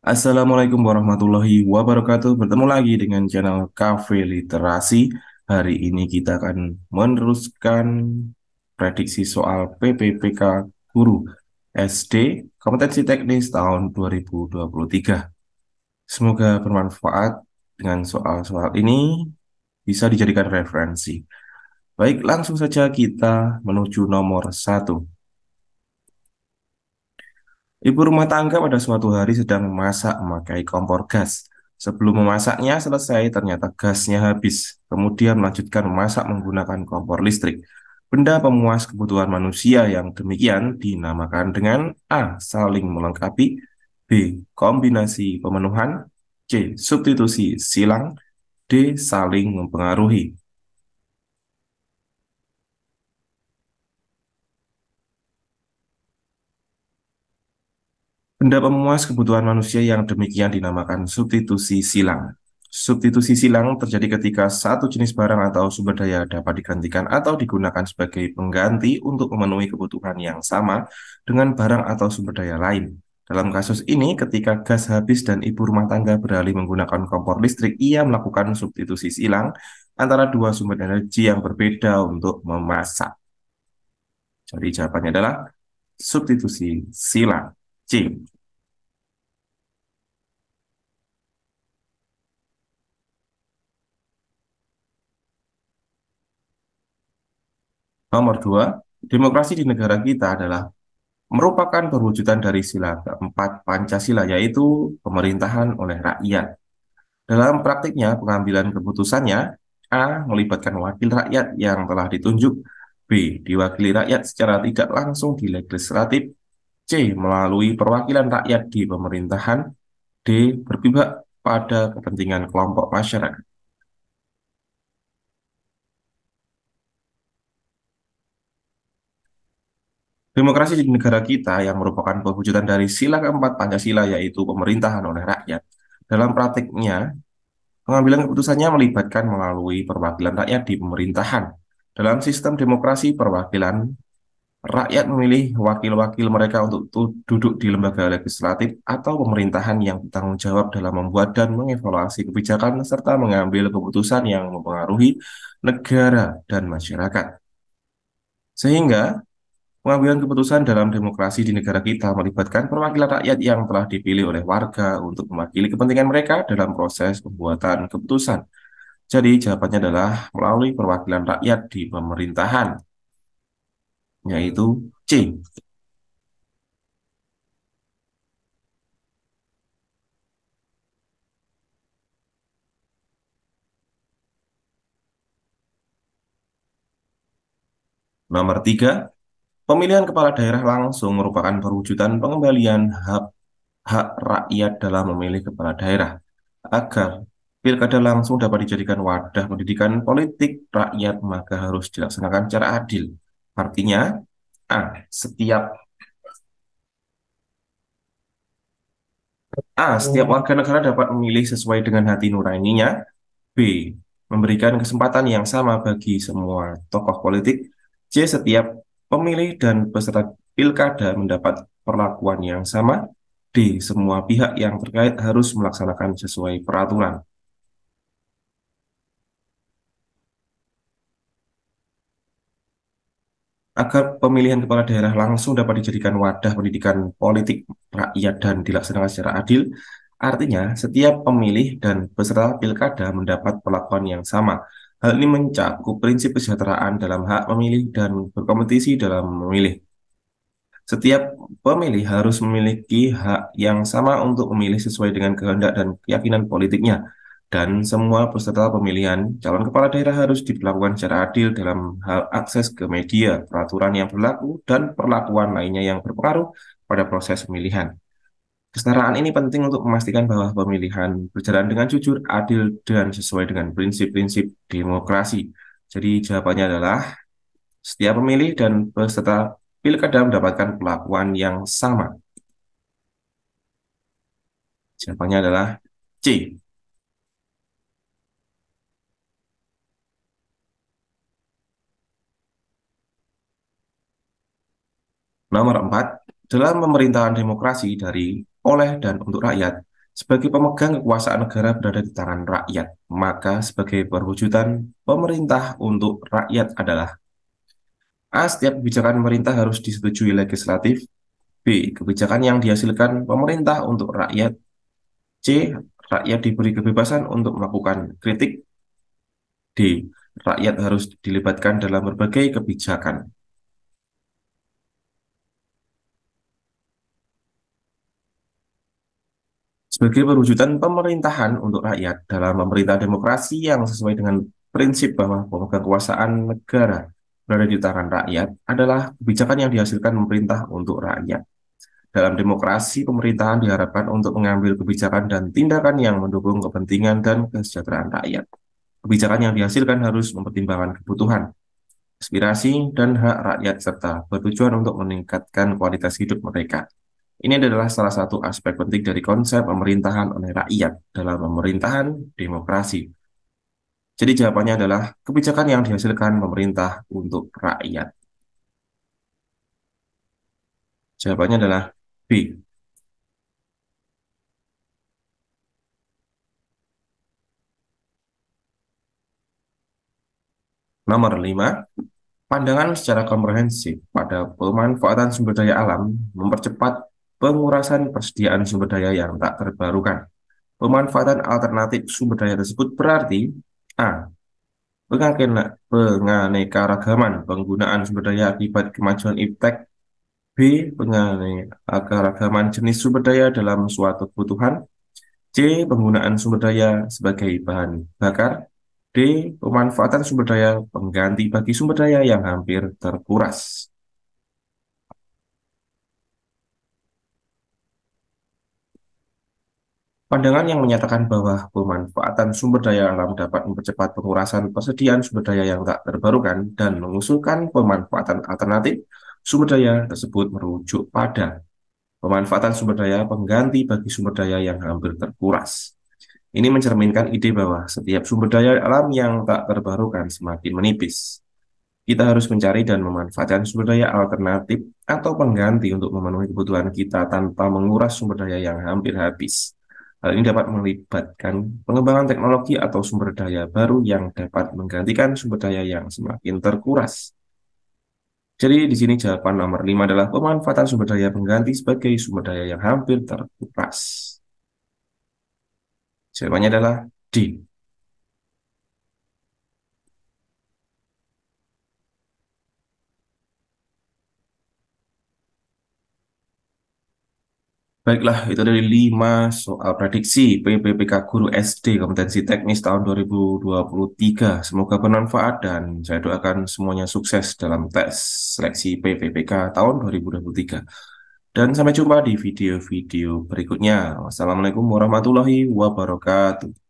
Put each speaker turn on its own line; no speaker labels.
Assalamualaikum warahmatullahi wabarakatuh. Bertemu lagi dengan channel Cafe Literasi. Hari ini kita akan meneruskan prediksi soal PPPK Guru SD Kompetensi Teknis tahun 2023. Semoga bermanfaat dengan soal-soal ini bisa dijadikan referensi. Baik, langsung saja kita menuju nomor satu. Ibu rumah tangga pada suatu hari sedang memasak memakai kompor gas. Sebelum memasaknya selesai, ternyata gasnya habis. Kemudian melanjutkan memasak menggunakan kompor listrik. Benda pemuas kebutuhan manusia yang demikian dinamakan dengan A. Saling melengkapi, B. Kombinasi pemenuhan, C. Substitusi silang, D. Saling mempengaruhi. Benda pemuas kebutuhan manusia yang demikian dinamakan substitusi silang. Substitusi silang terjadi ketika satu jenis barang atau sumber daya dapat digantikan atau digunakan sebagai pengganti untuk memenuhi kebutuhan yang sama dengan barang atau sumber daya lain. Dalam kasus ini, ketika gas habis dan ibu rumah tangga beralih menggunakan kompor listrik, ia melakukan substitusi silang antara dua sumber energi yang berbeda untuk memasak. Jadi jawabannya adalah substitusi silang. C. Nomor dua, demokrasi di negara kita adalah merupakan perwujudan dari sila keempat Pancasila, yaitu pemerintahan oleh rakyat. Dalam praktiknya, pengambilan keputusannya, A. Melibatkan wakil rakyat yang telah ditunjuk, B. Diwakili rakyat secara tidak langsung di legislatif, C. Melalui perwakilan rakyat di pemerintahan, D. Berpihak pada kepentingan kelompok masyarakat. Demokrasi di negara kita yang merupakan perwujudan dari sila keempat Pancasila yaitu pemerintahan oleh rakyat. Dalam praktiknya, pengambilan keputusannya melibatkan melalui perwakilan rakyat di pemerintahan. Dalam sistem demokrasi, perwakilan rakyat memilih wakil-wakil mereka untuk duduk di lembaga legislatif atau pemerintahan yang bertanggung jawab dalam membuat dan mengevaluasi kebijakan serta mengambil keputusan yang mempengaruhi negara dan masyarakat. Sehingga pengambilan keputusan dalam demokrasi di negara kita melibatkan perwakilan rakyat yang telah dipilih oleh warga untuk mewakili kepentingan mereka dalam proses pembuatan keputusan. Jadi jawabannya adalah melalui perwakilan rakyat di pemerintahan, yaitu C. Nomor tiga, pemilihan kepala daerah langsung merupakan perwujudan pengembalian hak hak rakyat dalam memilih kepala daerah. Agar pilkada langsung dapat dijadikan wadah pendidikan politik rakyat, maka harus dilaksanakan secara adil. Artinya, A. Setiap warga negara dapat memilih sesuai dengan hati nuraninya. B. Memberikan kesempatan yang sama bagi semua tokoh politik. C. Setiap pemilih dan peserta pilkada mendapat perlakuan yang sama. D. Semua pihak yang terkait harus melaksanakan sesuai peraturan. Agar pemilihan kepala daerah langsung dapat dijadikan wadah pendidikan politik rakyat dan dilaksanakan secara adil, artinya setiap pemilih dan peserta pilkada mendapat perlakuan yang sama. Hal ini mencakup prinsip kesejahteraan dalam hak memilih dan berkompetisi dalam memilih. Setiap pemilih harus memiliki hak yang sama untuk memilih sesuai dengan kehendak dan keyakinan politiknya. Dan semua peserta pemilihan calon kepala daerah harus diperlakukan secara adil dalam hal akses ke media, peraturan yang berlaku, dan perlakuan lainnya yang berpengaruh pada proses pemilihan. Kesetaraan ini penting untuk memastikan bahwa pemilihan berjalan dengan jujur, adil, dan sesuai dengan prinsip-prinsip demokrasi. Jadi jawabannya adalah setiap pemilih dan peserta pilkada mendapatkan perlakuan yang sama. Jawabannya adalah C. Nomor 4, dalam pemerintahan demokrasi dari, oleh, dan untuk rakyat, Sebagai pemegang kekuasaan negara berada di tangan rakyat, maka sebagai perwujudan pemerintah untuk rakyat adalah A. Setiap kebijakan pemerintah harus disetujui legislatif. B. Kebijakan yang dihasilkan pemerintah untuk rakyat. C. Rakyat diberi kebebasan untuk melakukan kritik. D. Rakyat harus dilibatkan dalam berbagai kebijakan. Sebagai perwujudan pemerintahan untuk rakyat dalam pemerintah demokrasi yang sesuai dengan prinsip bahwa pemegang kekuasaan negara berada di tangan rakyat adalah kebijakan yang dihasilkan pemerintah untuk rakyat. Dalam demokrasi, pemerintahan diharapkan untuk mengambil kebijakan dan tindakan yang mendukung kepentingan dan kesejahteraan rakyat. Kebijakan yang dihasilkan harus mempertimbangkan kebutuhan, aspirasi, dan hak rakyat serta bertujuan untuk meningkatkan kualitas hidup mereka. Ini adalah salah satu aspek penting dari konsep pemerintahan oleh rakyat dalam pemerintahan demokrasi. Jadi jawabannya adalah kebijakan yang dihasilkan pemerintah untuk rakyat. Jawabannya adalah B. Nomor 5. Pandangan secara komprehensif pada pemanfaatan sumber daya alam mempercepat pengurasan persediaan sumber daya yang tak terbarukan. Pemanfaatan alternatif sumber daya tersebut berarti A. Penganekaragaman penggunaan sumber daya akibat kemajuan iptek. B. Penganekaragaman jenis sumber daya dalam suatu kebutuhan. C. Penggunaan sumber daya sebagai bahan bakar. D. Pemanfaatan sumber daya pengganti bagi sumber daya yang hampir terkuras. Pandangan yang menyatakan bahwa pemanfaatan sumber daya alam dapat mempercepat pengurasan persediaan sumber daya yang tak terbarukan dan mengusulkan pemanfaatan alternatif sumber daya tersebut merujuk pada pemanfaatan sumber daya pengganti bagi sumber daya yang hampir terkuras. Ini mencerminkan ide bahwa setiap sumber daya alam yang tak terbarukan semakin menipis. Kita harus mencari dan memanfaatkan sumber daya alternatif atau pengganti untuk memenuhi kebutuhan kita tanpa menguras sumber daya yang hampir habis. Hal ini dapat melibatkan pengembangan teknologi atau sumber daya baru yang dapat menggantikan sumber daya yang semakin terkuras. Jadi di sini jawaban nomor 5 adalah pemanfaatan sumber daya pengganti sebagai sumber daya yang hampir terkuras. Jawabannya adalah D. Baiklah, itu dari 5 soal prediksi PPPK Guru SD Kompetensi Teknis tahun 2023. Semoga bermanfaat dan saya doakan semuanya sukses dalam tes seleksi PPPK tahun 2023. Dan sampai jumpa di video-video berikutnya. Wassalamualaikum warahmatullahi wabarakatuh.